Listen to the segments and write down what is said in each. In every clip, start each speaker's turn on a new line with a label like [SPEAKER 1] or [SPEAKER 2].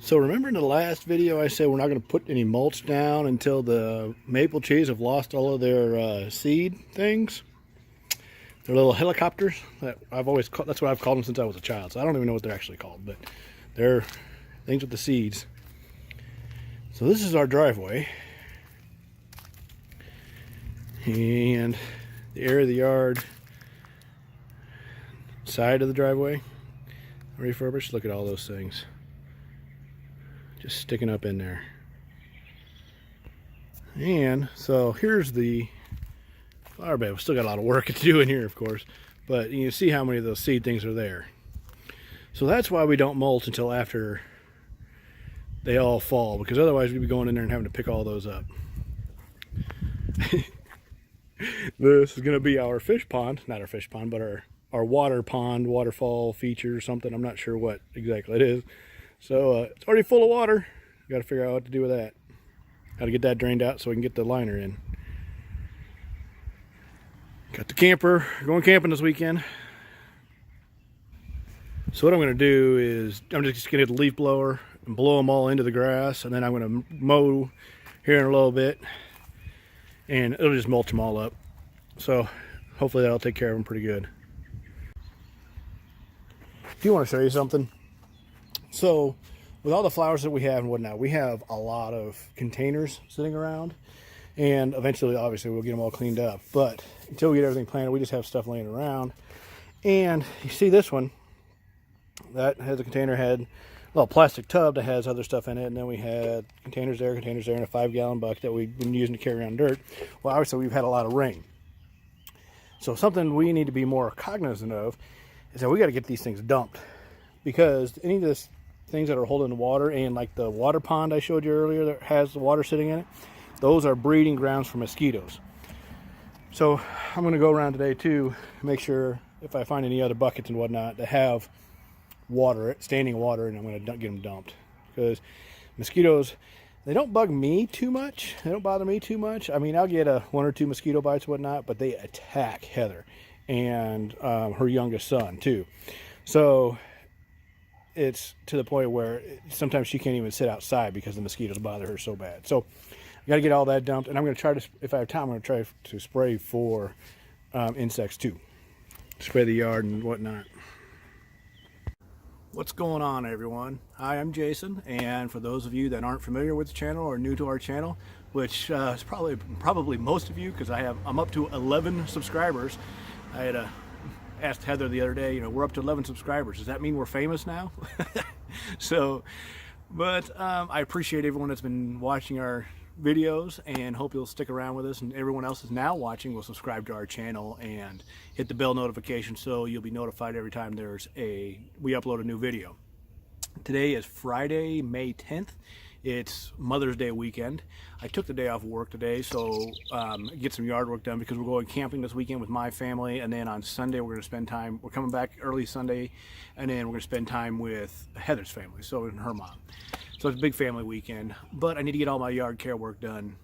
[SPEAKER 1] So remember in the last video I said we're not going to put any mulch down until the maple trees have lost all of their seed things. They're little helicopters that I've always called, that's what I've called them since I was a child. So I don't even know what they're actually called, but they're things with the seeds. So this is our driveway. And the area of the yard, side of the driveway, refurbished. Look at all those things. Just sticking up in there. And so here's the flower bed. We've still got a lot of work to do in here, of course, but you can see how many of those seed things are there. So that's why we don't mulch until after they all fall, because otherwise we'd be going in there and having to pick all those up. This is going to be our fish pond, not our fish pond, but our water pond, waterfall feature or something. I'm not sure what exactly it is. So it's already full of water. Got to figure out what to do with that. How to get that drained out so we can get the liner in. Got the camper, going camping this weekend. So what I'm going to do is I'm just going to get the leaf blower and blow them all into the grass, and then I'm going to mow here in a little bit, and it'll just mulch them all up. So hopefully that'll take care of them pretty good. Do you want to show you something? So with all the flowers that we have and whatnot, we have a lot of containers sitting around, and eventually obviously we'll get them all cleaned up, but until we get everything planted, we just have stuff laying around. And you see this one that has a container head, a little plastic tub that has other stuff in it, and then we had containers there, and a 5-gallon bucket that we've been using to carry around dirt. Well, obviously we've had a lot of rain, so something we need to be more cognizant of is that we got to get these things dumped, because any of this things that are holding the water, and like the water pond I showed you earlier that has the water sitting in it, those are breeding grounds for mosquitoes. So I'm going to go around today too, make sure if I find any other buckets and whatnot that have water, standing water, and I'm going to get them dumped, because mosquitoes, they don't bug me too much, they don't bother me too much. I mean, I'll get 1 or 2 mosquito bites and whatnot, but they attack Heather and her youngest son too. So it's to the point where sometimes she can't even sit outside because the mosquitoes bother her so bad. So I got to get all that dumped, and I'm going to try to, if I have time, I'm going to try to spray for insects too. Spray the yard and whatnot. What's going on, everyone? Hi, I'm Jason, and for those of you that aren't familiar with the channel or new to our channel, which is probably most of you, because I'm up to 11 subscribers. I had asked Heather the other day, we're up to 11 subscribers. Does that mean we're famous now? So, but I appreciate everyone that's been watching our videos, and hope you'll stick around with us, and everyone else is now watching will subscribe to our channel and hit the bell notification so you'll be notified every time we upload a new video. Today is Friday, May 10th. It's Mother's Day weekend. I took the day off of work today, so get some yard work done, because we're going camping this weekend with my family, and then on Sunday we're going to spend time, we're coming back early Sunday, and then we're going to spend time with Heather's family, so and her mom. So it's a big family weekend, but I need to get all my yard care work done,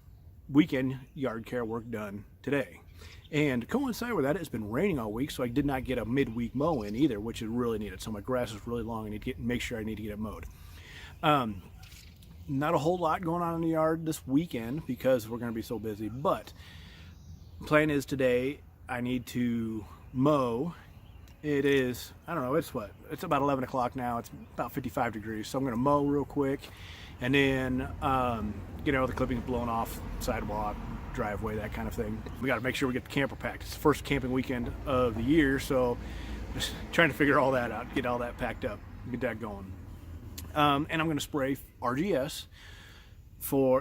[SPEAKER 1] weekend yard care work done today. And to coincide with that, it's been raining all week, so I did not get a midweek mow in either, which is really needed. So my grass is really long. I need to make sure I need to get it mowed. Not a whole lot going on in the yard this weekend because we're going to be so busy, but the plan is today I need to mow. It is, I don't know, it's about 11 o'clock now. It's about 55 degrees, so I'm going to mow real quick, and then get all the clippings blown off, sidewalk, driveway, that kind of thing. We got to make sure we get the camper packed. It's the first camping weekend of the year, so just trying to figure all that out, get all that packed up, get that going. And I'm going to spray RGS,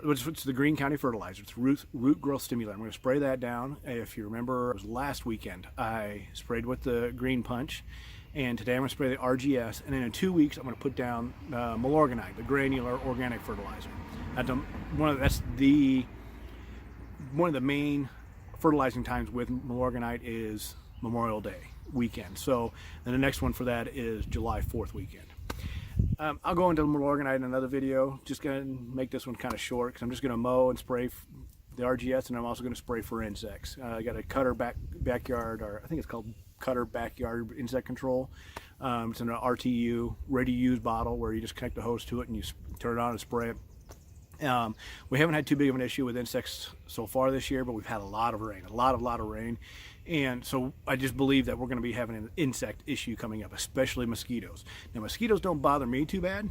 [SPEAKER 1] which is the Green County fertilizer. It's root growth stimulant. I'm going to spray that down. If you remember, it was last weekend I sprayed with the Green Punch, and today I'm going to spray the RGS, and then in 2 weeks I'm going to put down Milorganite, the granular organic fertilizer. That's one of the main fertilizing times with Milorganite is Memorial Day weekend. So then the next one for that is July 4th weekend. I'll go into Milorganite in another video. Just going to make this one kind of short, because I'm just going to mow and spray the RGS, and I'm also going to spray for insects. I got a Cutter backyard, or I think it's called Cutter backyard insect control. It's in an RTU, ready-to-use bottle where you just connect the hose to it and you turn it on and spray it. We haven't had too big of an issue with insects so far this year, but we've had a lot of rain, a lot of rain. And so I just believe that we're going to be having an insect issue coming up, especially mosquitoes. Now, mosquitoes don't bother me too bad,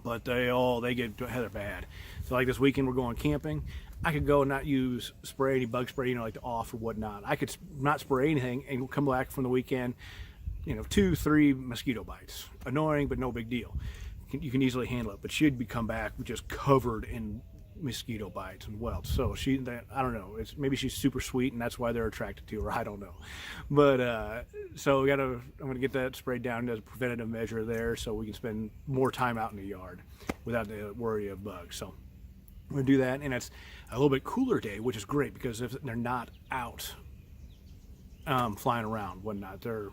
[SPEAKER 1] but they get bad. So like this weekend we're going camping. I could go and not use any bug spray, you know, like the off or whatnot. I could not spray anything and come back from the weekend, you know, 2-3 mosquito bites. Annoying, but no big deal. You can easily handle it, but she'd come back just covered in mosquito bites and welts. So I don't know, maybe she's super sweet and that's why they're attracted to her. I don't know, but so I'm gonna get that sprayed down as a preventative measure there, so we can spend more time out in the yard without the worry of bugs. So I'm gonna do that, and it's a little bit cooler day, which is great because if they're not out flying around, whatnot, they're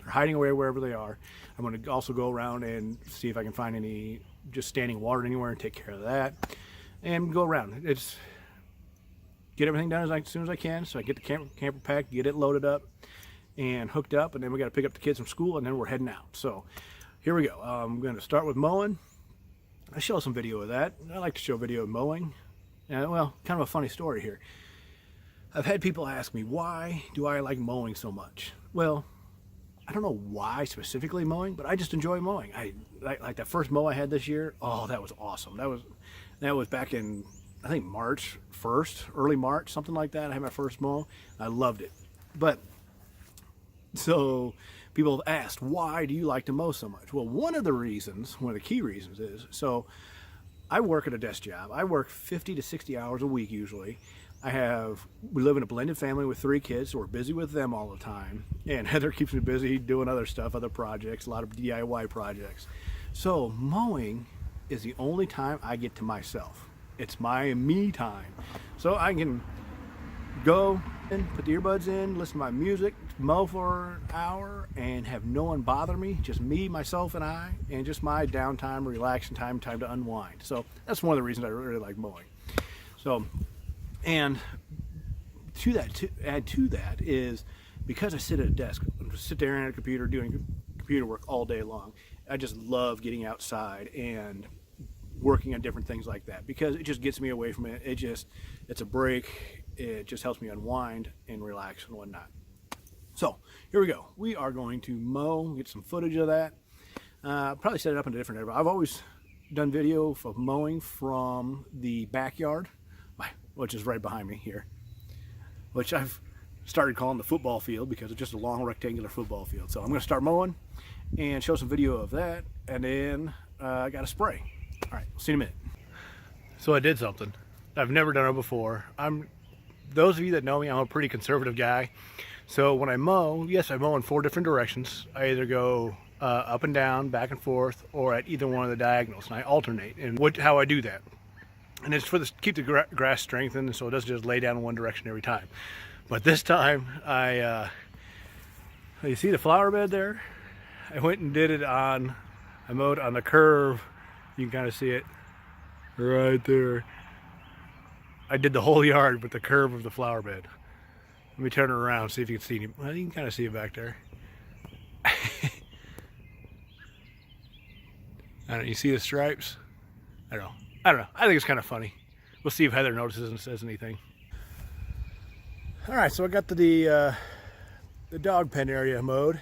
[SPEAKER 1] hiding away wherever they are. I'm going to also go around and see if I can find any just standing water anywhere and take care of that, and go around. It's get everything done as soon as I can, so I get the camper pack, get it loaded up and hooked up, and then we got to pick up the kids from school, and then we're heading out. So here we go. I'm going to start with mowing. I show some video of that. I like to show video of mowing. Well, kind of a funny story here. I've had people ask me, why do I like mowing so much? Well, I don't know why specifically mowing, but I just enjoy mowing. I like that first mow I had this year. Oh, that was awesome. That was back in, I think, March 1st, early March, something like that. I had my first mow. I loved it. But so people have asked, why do you like to mow so much? Well, one of the key reasons is, so I work at a desk job. I work 50 to 60 hours a week usually. We live in a blended family with 3 kids, so we're busy with them all the time. And Heather keeps me busy doing other stuff, other projects, a lot of DIY projects. So mowing is the only time I get to myself. It's my me time. So I can go and put the earbuds in, listen to my music, mow for an hour, and have no one bother me, just me, myself, and I, and just my downtime, relaxing time to unwind. So that's one of the reasons I really like mowing. So, and to add to that is because I sit at a desk, sit there at a computer doing computer work all day long. I just love getting outside and working on different things like that because it just gets me away from it. It's a break. It just helps me unwind and relax and whatnot. So here we go. We are going to mow, get some footage of that. Probably set it up in a different area. I've always done video of mowing from the backyard, which is right behind me here, which I've started calling the football field because it's just a long rectangular football field. So I'm going to start mowing and show some video of that, and then I got to spray. All right, see you in a minute. So I did something I've never done it before. Those of you that know me, I'm a pretty conservative guy. So when I mow, yes, I mow in 4 different directions. I either go up and down, back and forth, or at either one of the diagonals, and I alternate. And how I do that, and it's for keep the grass strengthened, so it doesn't just lay down in one direction every time. But this time, you see the flower bed there? I went and did it I mowed on the curve. You can kind of see it right there. I did the whole yard with the curve of the flower bed. Let me turn it around, see if you can see it. Well, you can kind of see it back there. You see the stripes? I don't know. I think it's kind of funny. We'll see if Heather notices and says anything. All right, so I got the dog pen area mowed,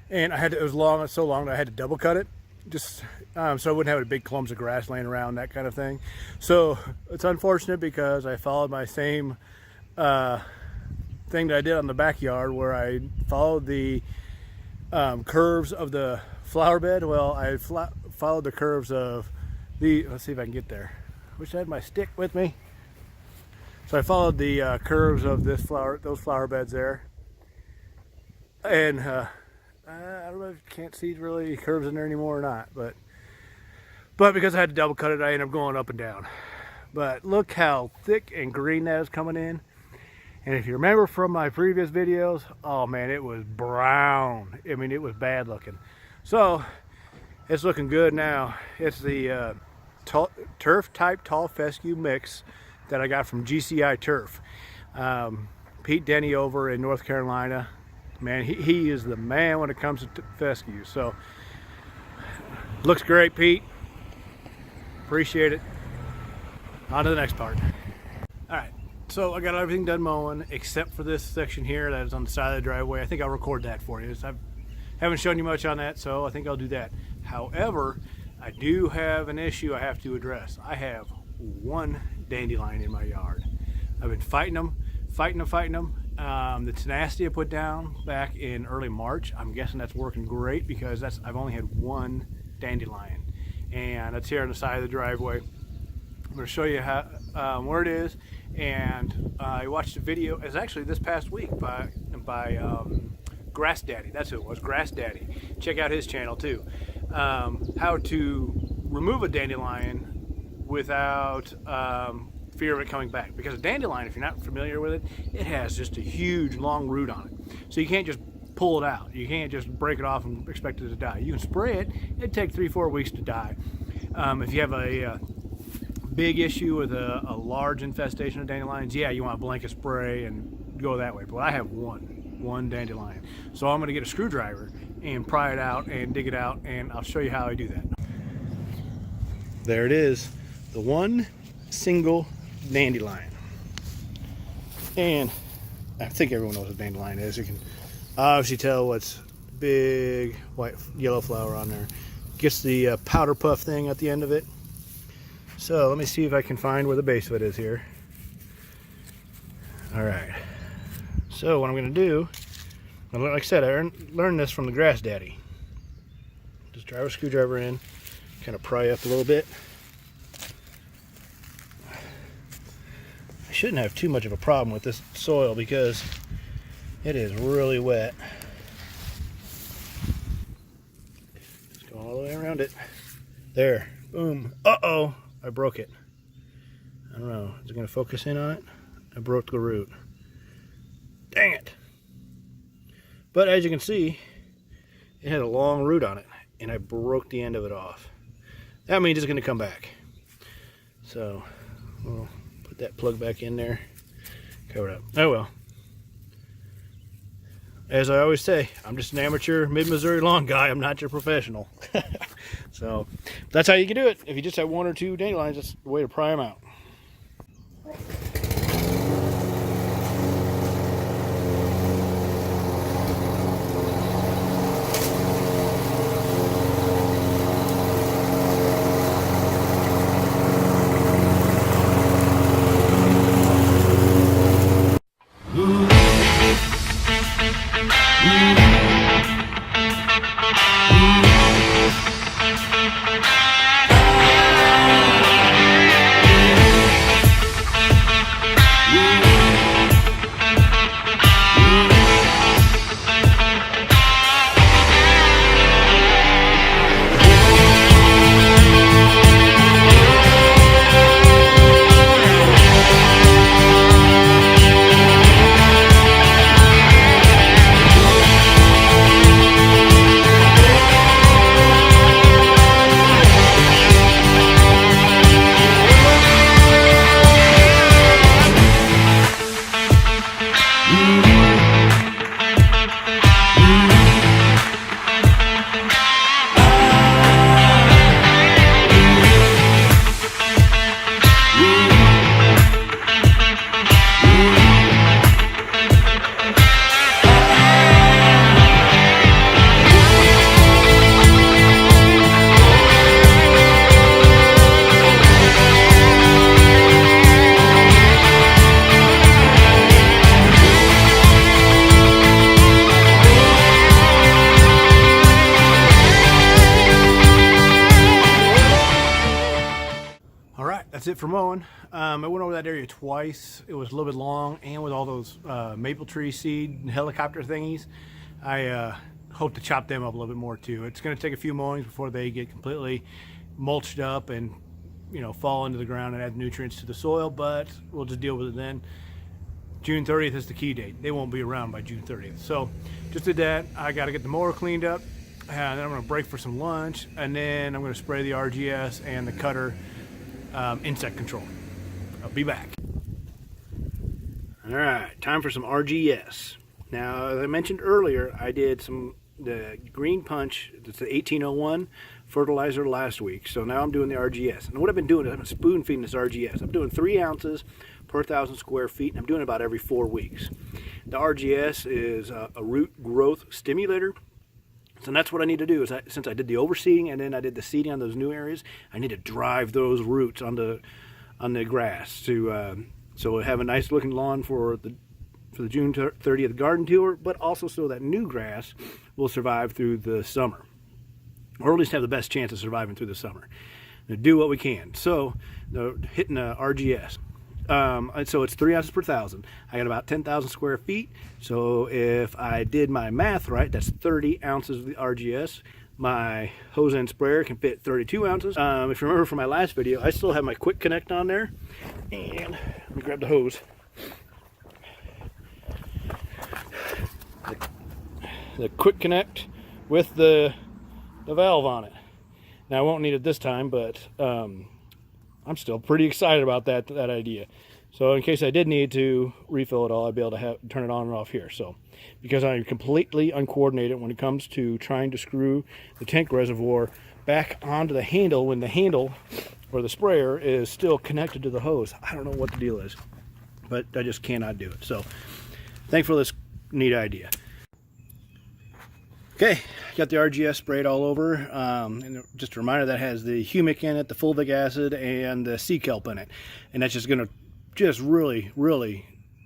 [SPEAKER 1] and it was so long that I had to double cut it, just so I wouldn't have a big clumps of grass laying around, that kind of thing. So it's unfortunate because I followed my same thing that I did on the backyard, where I followed the curves of the flower bed. Well, I followed the curves of let's see if I can get there. Wish I had my stick with me. So I followed the curves of those flower beds there, and I don't know if you can't see really curves in there anymore or not, but because I had to double cut it, I ended up going up and down. But look how thick and green that is coming in. And if you remember from my previous videos, oh man, it was brown. I mean, it was bad looking. So it's looking good now. It's the turf type tall fescue mix that I got from GCI Turf. Pete Denny over in North Carolina man, he is the man when it comes to fescue. So looks great, Pete. Appreciate it. On to the next part. All right, so I got everything done mowing except for this section here that is on the side of the driveway. I think I'll record that for you. I haven't shown you much on that, so I think I'll do that. However, I do have an issue I have to address. I have one dandelion in my yard. I've been fighting them. The tenacity I put down back in early March, I'm guessing that's working great because I've only had one dandelion, and that's here on the side of the driveway. I'm going to show you how where it is, and I watched a video. It's actually this past week by Grass Daddy. That's who it was, Grass Daddy. Check out his channel too. How to remove a dandelion without fear of it coming back, because a dandelion, if you're not familiar with it, it has just a huge long root on it, so you can't just pull it out. You can't just break it off and expect it to die. You can spray it. It'd take 3-4 weeks to die. If you have a big issue with a large infestation of dandelions, yeah, you want a blanket spray and go that way. But I have one dandelion, so I'm going to get a screwdriver and pry it out and dig it out, and I'll show you how I do that. There it is, the one single dandelion. And I think everyone knows what dandelion is. You can obviously tell what's big white yellow flower on there. Gets the powder puff thing at the end of it. So let me see if I can find where the base of it is here. All right, so what I'm going to do, like I said, I learned this from the Grass Daddy. Just drive a screwdriver in, kind of pry up a little bit. I shouldn't have too much of a problem with this soil because it is really wet. Just go all the way around it. There, boom. Uh-oh, I broke it. I don't know, is it going to focus in on it? I broke the root. Dang it. But as you can see, it had a long root on it, and I broke the end of it off. That means it's going to come back. So we'll put that plug back in there, cover it up. Oh well. As I always say, I'm just an amateur mid-Missouri lawn guy. I'm not your professional. So that's how you can do it. If you just have 1 or 2 dandelions, that's the way to pry them out. That's it for mowing. I went over that area twice. It was a little bit long, and with all those maple tree seed helicopter thingies, I hope to chop them up a little bit more too. It's going to take a few mowings before they get completely mulched up and, you know, fall into the ground and add nutrients to the soil, but we'll just deal with it then. June 30th is the key date. They won't be around by June 30th. So just did that. I got to get the mower cleaned up, and then I'm going to break for some lunch, and then I'm going to spray the RGS and the cutter insect control. I'll be back. All right, time for some RGS. Now, as I mentioned earlier, I did the Green Punch, it's the 1801 fertilizer last week. So now I'm doing the RGS. And what I've been doing is I'm spoon feeding this RGS. I'm doing 3 ounces per 1,000 square feet, and I'm doing it about every 4 weeks. The RGS is a root growth stimulator. So that's what I need to do, is since I did the overseeding and then I did the seeding on those new areas, I need to drive those roots on the grass to so have a nice looking lawn for the June 30th garden tour, but also so that new grass will survive through the summer, or at least have the best chance of surviving through the summer. Now, do what we can. So hitting the RGS. So it's 3 ounces per 1,000. I got about 10,000 square feet. So if I did my math right, that's 30 ounces of the RGS. My hose end sprayer can fit 32 ounces. If you remember from my last video, I still have my quick connect on there. And let me grab the hose. The quick connect with the valve on it. Now I won't need it this time, but I'm still pretty excited about that idea. So in case I did need to refill it all, I'd be able to turn it on and off here. So because I'm completely uncoordinated when it comes to trying to screw the tank reservoir back onto the handle when the handle or the sprayer is still connected to the hose. I don't know what the deal is, but I just cannot do it. So thankful for this neat idea. Okay, got the RGS sprayed all over, and just a reminder that has the humic in it, the fulvic acid, and the sea kelp in it, and that's just going to really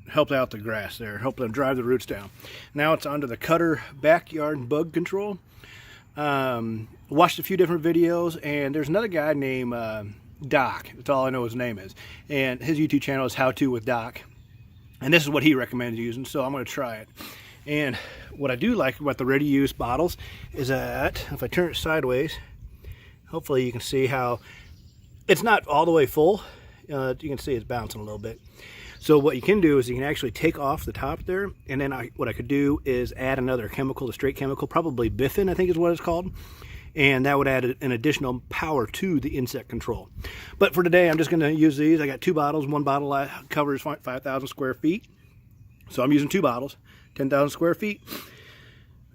[SPEAKER 1] help out the grass there, help them drive the roots down. Now it's onto the cutter backyard bug control. Watched a few different videos, and there's another guy named Doc. That's all I know his name is, and his YouTube channel is How To with Doc, and this is what he recommends using, so I'm going to try it. And what I do like about the ready-use bottles is that if I turn it sideways, hopefully you can see how it's not all the way full. You can see it's bouncing a little bit. So what you can do is you can actually take off the top there, and then what I could do is add another chemical, a straight chemical, probably Biffin, I think is what it's called. And that would add an additional power to the insect control. But for today, I'm just going to use these. I got 2 bottles. One bottle covers 5,000 square feet. So I'm using 2 bottles. 10,000 square feet.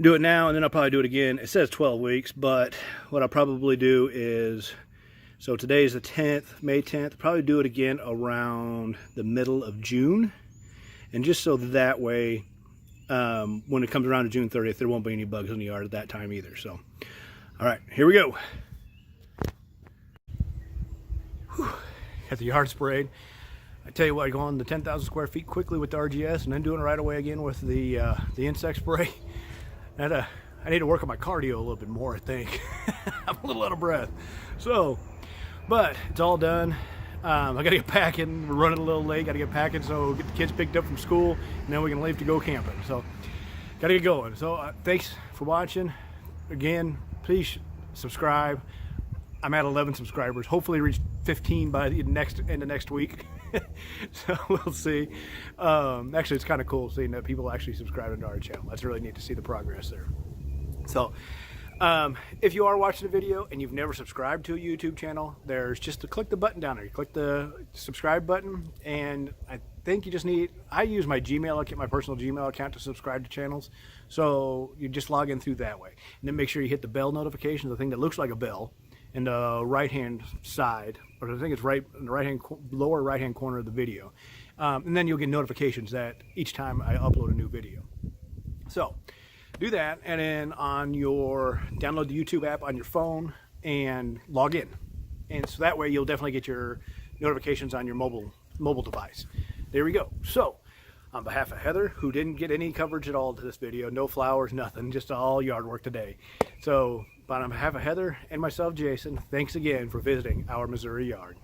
[SPEAKER 1] Do it now, and then I'll probably do it again. It says 12 weeks, but what I'll probably do is, so today's the 10th, May 10th, probably do it again around the middle of June. And just so that way, when it comes around to June 30th, there won't be any bugs in the yard at that time either. So, all right, here we go. Whew. Got the yard sprayed. I tell you what, going the 10,000 square feet quickly with the RGS, and then doing it right away again with the insect spray. And I need to work on my cardio a little bit more, I think. I'm a little out of breath. So, but it's all done. I got to get packing. We're running a little late. Got to get packing so get the kids picked up from school, and then we can leave to go camping. So, got to get going. So, thanks for watching. Again, please subscribe. I'm at 11 subscribers. Hopefully reach 15 by the end of next week. So we'll see. Actually, it's kind of cool seeing that people actually subscribe to our channel. That's really neat to see the progress there. So if you are watching the video and you've never subscribed to a YouTube channel, there's just to click the button down there. You click the subscribe button, and I think you just I use my Gmail account, my personal Gmail account, to subscribe to channels. So you just log in through that way. And then make sure you hit the bell notification, the thing that looks like a bell, in the right-hand side, or I think it's right in the lower right-hand corner of the video. And then you'll get notifications that each time I upload a new video. So do that, and then download the YouTube app on your phone and log in. And so that way you'll definitely get your notifications on your mobile device. There we go. So on behalf of Heather, who didn't get any coverage at all to this video, no flowers, nothing, just all yard work today. So on behalf of Heather and myself, Jason, thanks again for visiting our Missouri yard.